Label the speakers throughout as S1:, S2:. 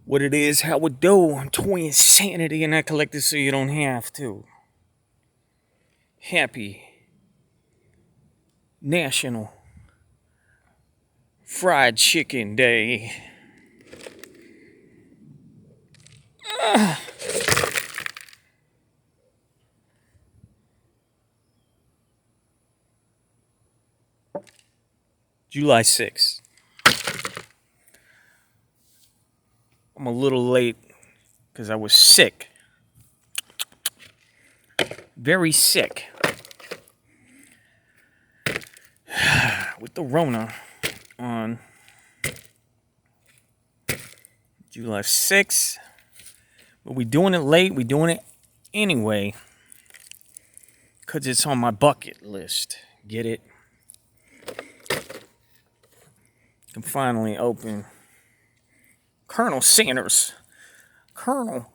S1: What it is, how it do. I'm Toy Insanity, and I collect it so you don't have to. Happy National Fried Chicken Day. July 6th. I'm a little late because I was sick. Very sick. With the Rona on July 6th. But we doing it late. We doing it anyway. Because it's on my bucket list. Get it? Can finally open Colonel Sanders. Colonel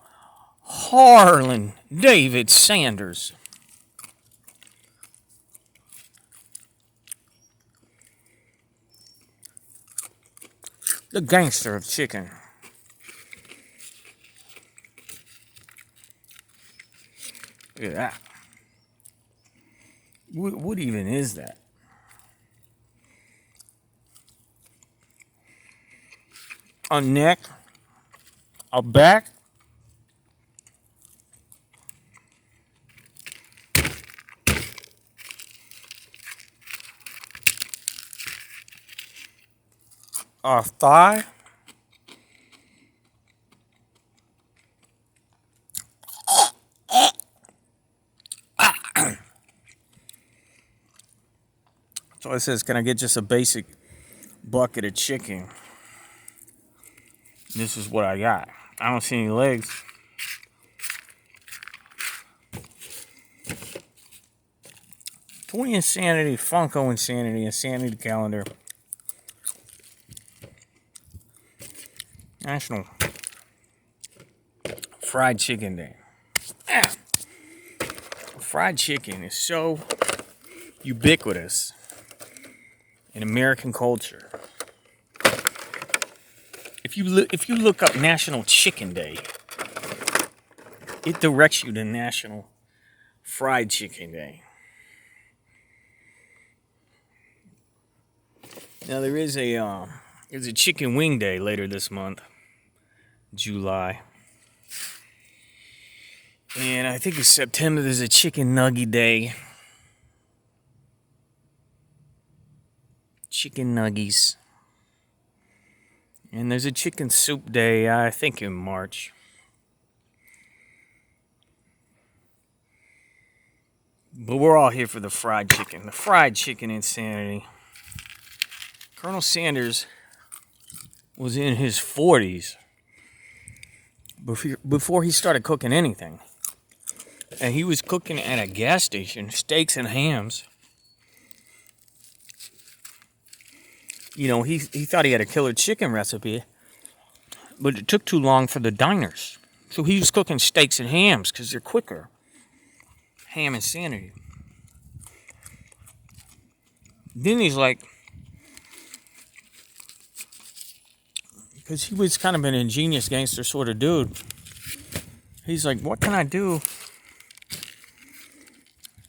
S1: Harlan David Sanders. The gangster of chicken. Look at that. What even is that? A neck, a back, a thigh, so it says, can I get just a basic bucket of chicken? This is what I got. I don't see any legs. Toy Insanity, Funko Insanity, Insanity Calendar. National Fried Chicken Day. Fried chicken is so ubiquitous in American culture. If you look up National Chicken Day, it directs you to National Fried Chicken Day. Now there's a Chicken Wing Day later this month, July, and I think in September there's a Chicken Nugget Day. Chicken nuggies. And there's a chicken soup day, I think in March. But we're all here for the fried chicken. The fried chicken insanity. Colonel Sanders was in his 40s before he started cooking anything. And he was cooking at a gas station, steaks and hams. You know, he thought he had a killer chicken recipe, but it took too long for the diners. So he was cooking steaks and hams because they're quicker. Ham insanity. Then he's like, because he was kind of an ingenious gangster sort of dude. He's like, what can I do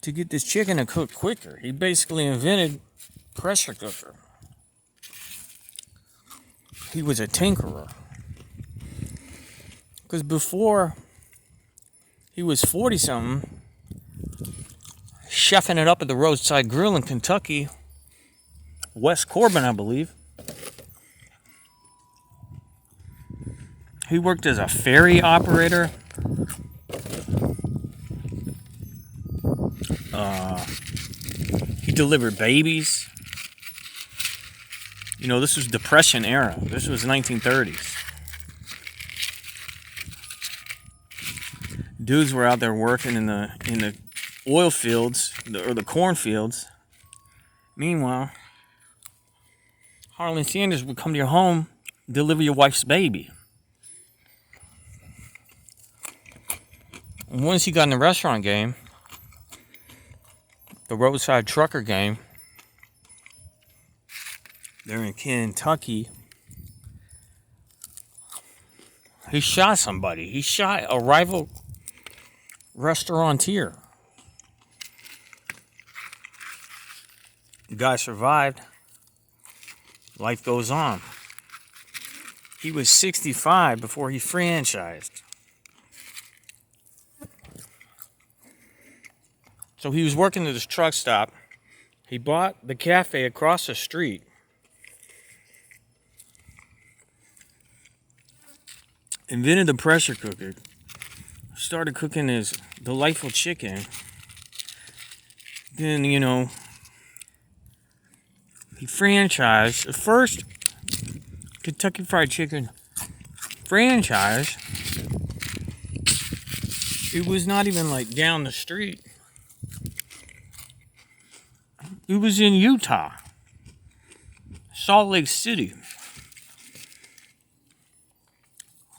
S1: to get this chicken to cook quicker? He basically invented pressure cooker. He was a tinkerer. Because before he was 40-something, chefing it up at the Roadside Grill in Kentucky, Wes Corbin, I believe. He worked as a ferry operator. He delivered babies. You know, this was Depression era. This was 1930s. Dudes were out there working in the oil fields or the cornfields. Meanwhile, Harlan Sanders would come to your home, deliver your wife's baby. And once he got in the restaurant game, the roadside trucker game, they're in Kentucky. He shot somebody. He shot a rival restaurateur. The guy survived. Life goes on. He was 65 before he franchised. So he was working at this truck stop. He bought the cafe across the street. Invented the pressure cooker. Started cooking his delightful chicken. Then, he franchised the first Kentucky Fried Chicken franchise. It was not even like down the street. It was in Utah, Salt Lake City.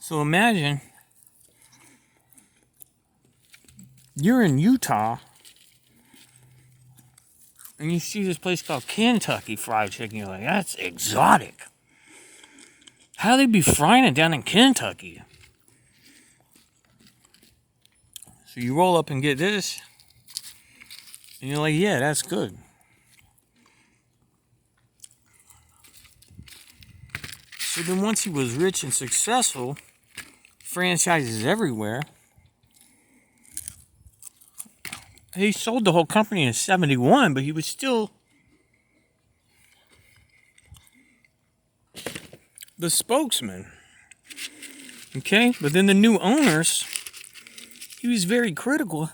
S1: So imagine you're in Utah and you see this place called Kentucky Fried Chicken. You're like, that's exotic. How they be frying it down in Kentucky? So you roll up and get this, and you're like, yeah, that's good. So then once he was rich and successful, franchises everywhere, he sold the whole company in 71, but he was still the spokesman. Okay? But then the new owners, he was very critical.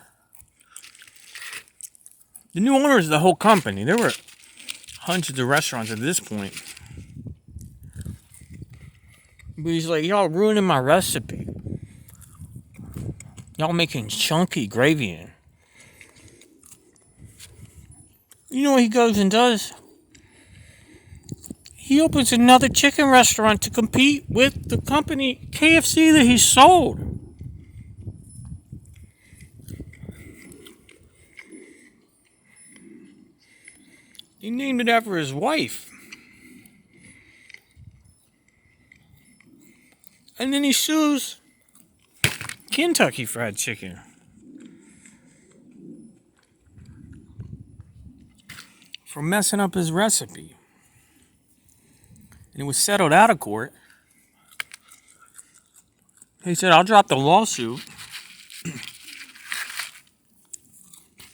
S1: The new owners of the whole company, there were hundreds of restaurants at this point. But he's like, y'all ruining my recipe. Y'all making chunky gravy in. You know what he goes and does? He opens another chicken restaurant to compete with the company KFC that he sold. He named it after his wife. And then he sues Kentucky Fried Chicken for messing up his recipe. And it was settled out of court. He said, I'll drop the lawsuit.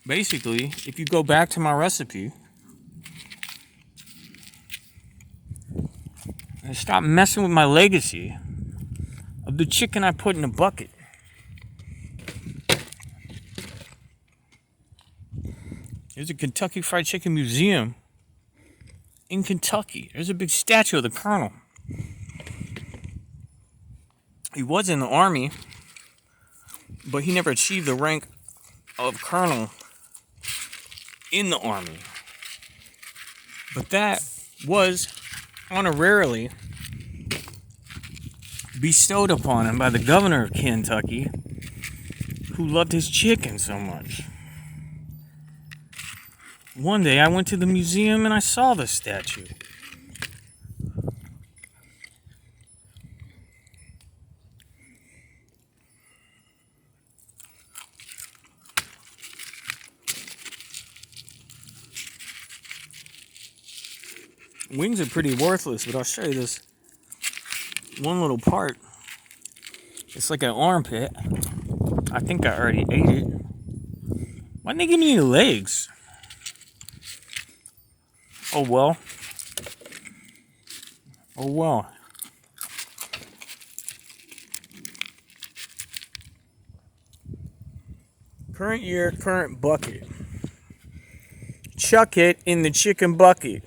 S1: Basically, if you go back to my recipe and stop messing with my legacy of the chicken I put in a bucket. There's a Kentucky Fried Chicken Museum in Kentucky. There's a big statue of the Colonel. He was in the Army, but he never achieved the rank of Colonel in the Army. But that was honorarily bestowed upon him by the governor of Kentucky, who loved his chicken so much. One day I went to the museum and I saw the statue. Wings are pretty worthless, but I'll show you this one little part. It's like an armpit. I think I already ate it. Why didn't they give me any legs? Oh well. Oh well. Current year, current bucket. Chuck it in the chicken bucket.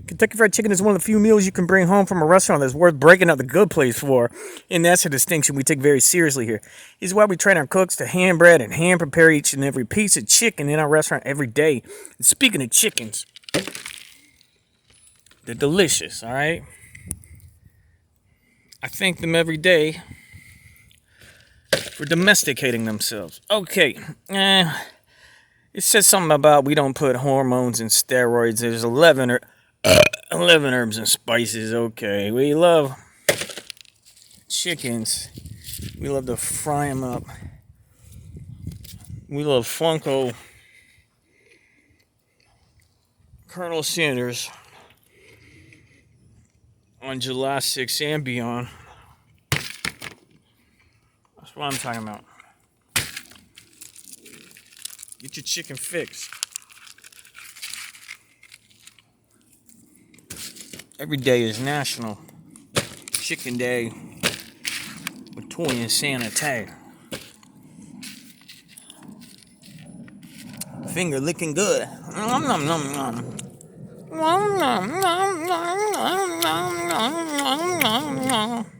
S1: Kentucky Fried Chicken is one of the few meals you can bring home from a restaurant that's worth breaking out the good place for. And that's a distinction we take very seriously here. This is why we train our cooks to hand bread and hand prepare each and every piece of chicken in our restaurant every day. And speaking of chickens, they're delicious, all right? I thank them every day for domesticating themselves. Okay, it says something about we don't put hormones and steroids. There's 11 herbs and spices. Okay, we love chickens We love to fry them up. We love Funko Colonel Sanders on July 6th and beyond. That's what I'm talking about. Get your chicken fixed. Every day is National Chicken Day with Toy and Santa Tay. Finger licking good. Nom nom nom nom. Nom nom nom nom nom nom nom nom nom.